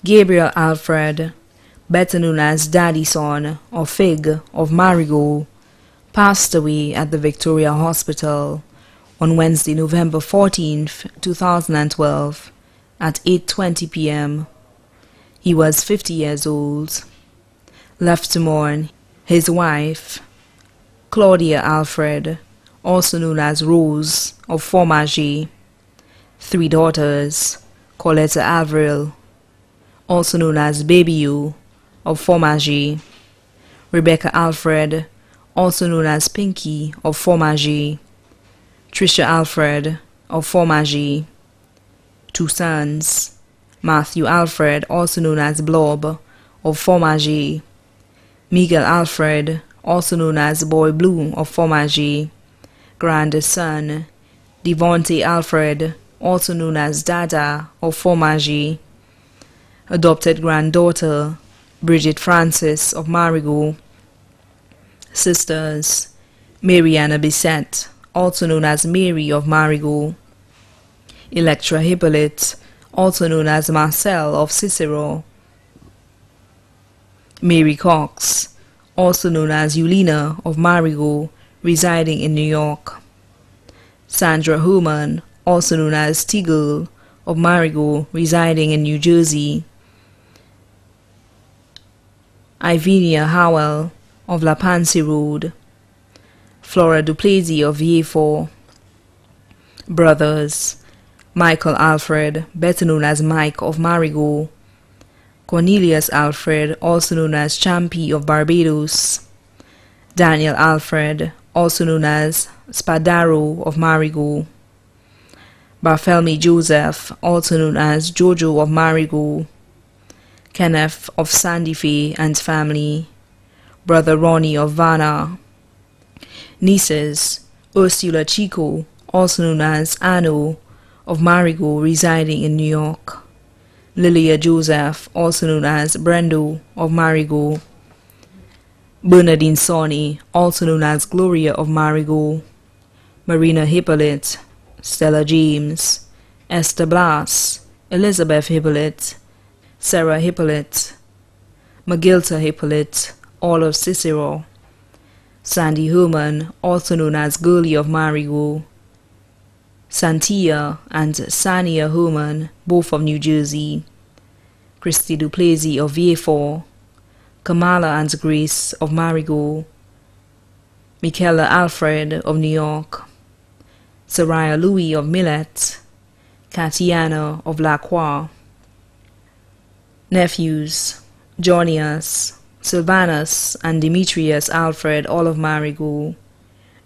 Gabriel Alfred, better known as Daddy Son or Fig of Marigot, passed away at the Victoria Hospital on Wednesday, November 14th, 2012 at 8:20 p.m. He was 50 years old. Left to mourn his wife, Claudia Alfred, also known as Rose of Formagé, 3 daughters, Coletta Avril, also known as Baby U of Formagé, Rebecca Alfred, also known as Pinky of Formagé, Trisha Alfred of Formagé, 2 sons, Matthew Alfred, also known as Blob of Formagé, Miguel Alfred, also known as Boy Blue of Formagé, grandest son, Devontae Alfred, also known as Dada of Formagé, adopted granddaughter, Bridget Francis of Marigot, sisters, Mariana Bissett, also known as Mary of Marigot, Electra Hippolyte, also known as Marcel of Cicero, Mary Cox, also known as Eulina of Marigot, residing in New York, Sandra Human, also known as Tiggle of Marigot, residing in New Jersey, Ivenia Howell of La Pansy Road, Flora Duplessis of Vieux-Fort. Brothers, Michael Alfred, better known as Mike of Marigot, Cornelius Alfred, also known as Champy of Barbados, Daniel Alfred, also known as Spadaro of Marigot, Barthélemy Joseph, also known as Jojo of Marigot, Kenneth of Sandy Fe and family, Brother Ronnie of Vanna. Nieces, Ursula Chico, also known as Anno of Marigot, residing in New York, Lilia Joseph, also known as Brendo of Marigot, Bernadine Sonny, also known as Gloria of Marigot, Marina Hippolyte, Stella James, Esther Blas, Elizabeth Hippolyte, Sarah Hippolyte, Magilta Hippolyte, all of Cicero, Sandy Herman, also known as Girlie of Marigot, Santia and Sania Herman, both of New Jersey, Christy Duplessis of Vieux-Fort, Kamala and Grace of Marigot, Michaela Alfred of New York, Saraya Louis of Millet, Katiana of La Croix. Nephews, Jonias, Sylvanus and Demetrius Alfred, all of Marigot,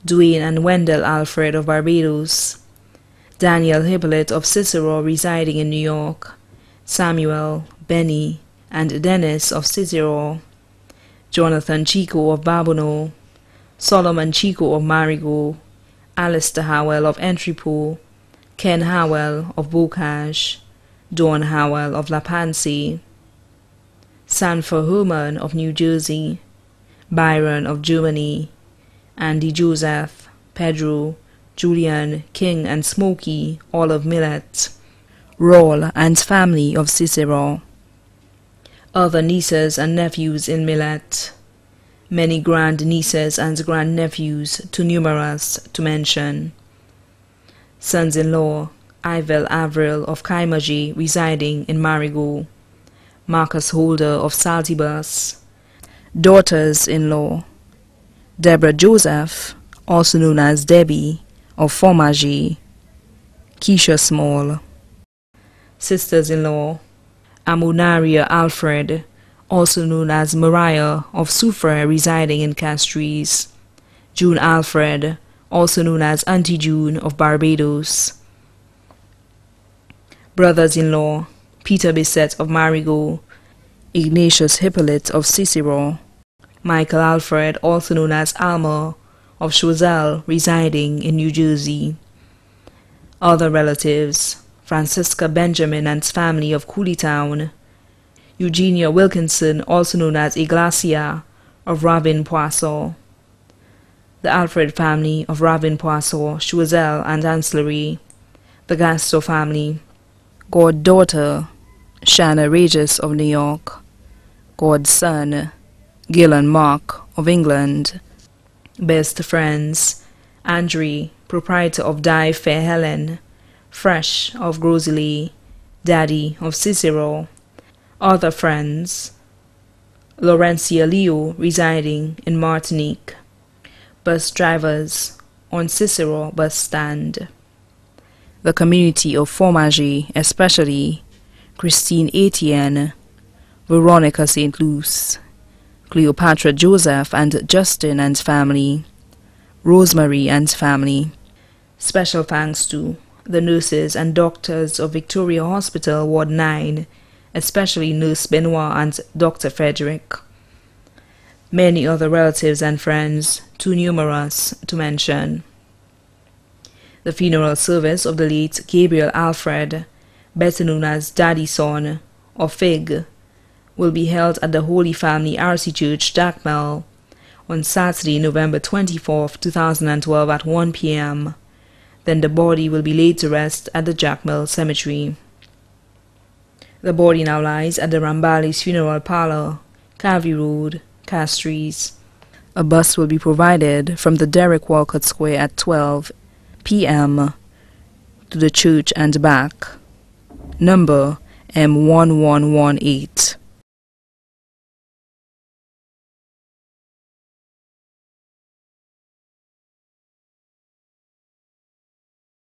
Dwayne and Wendell Alfred of Barbados, Daniel Hippolyte of Cicero, residing in New York, Samuel, Benny, and Dennis of Cicero, Jonathan Chico of Babono, Solomon Chico of Marigot, Alistair Howell of Entrepot, Ken Howell of Bocage, Dawn Howell of La Pansy, Sanford Herman of New Jersey, Byron of Germany, Andy Joseph, Pedro, Julian, King and Smokey, all of Millet, Roll and family of Cicero. Other nieces and nephews in Millet. Many grand-nieces and grand-nephews, too numerous to mention. Sons-in-law, Ivel Avril of Kaimaji, residing in Marigot, Marcus Holder of Saltibus. Daughters-in-law, Deborah Joseph, also known as Debbie, of Formagé, Keisha Small. Sisters-in-law, Amunaria Alfred, also known as Mariah of Soufre, residing in Castries, June Alfred, also known as Auntie June of Barbados. Brothers-in-law, Peter Bissett of Marigot, Ignatius Hippolyte of Cicero, Michael Alfred, also known as Alma, of Choiseul, residing in New Jersey. Other relatives, Francisca Benjamin and family of Cooleytown, Eugenia Wilkinson, also known as Iglesia, of Ravin Poisson, the Alfred family of Ravin Poisson, Choiseul and Ancillary, the Gasto family, goddaughter, Shanna Regis of New York, God's son, Gillan Mark of England. Best friends, Andre, proprietor of Die Fair Helen, Fresh of Grosley, Daddy of Cicero. Other friends, Laurencia Leo residing in Martinique. Bus drivers on Cicero bus stand. The community of Fromager, especially Christine Etienne, Veronica St. Luce, Cleopatra Joseph and Justin and family, Rosemary and family. Special thanks to the nurses and doctors of Victoria Hospital, Ward 9, especially Nurse Benoit and Dr. Frederick. Many other relatives and friends, too numerous to mention. The funeral service of the late Gabriel Alfred, better known as Daddy Son, or Fig, will be held at the Holy Family RC Church, Jacmel, on Saturday, November 24, 2012 at 1 p.m. Then the body will be laid to rest at the Jacmel Cemetery. The body now lies at the Rambali's Funeral Parlor, Cavey Road, Castries. A bus will be provided from the Derek Walcott Square at 12 p.m. to the church and back. Number M1118.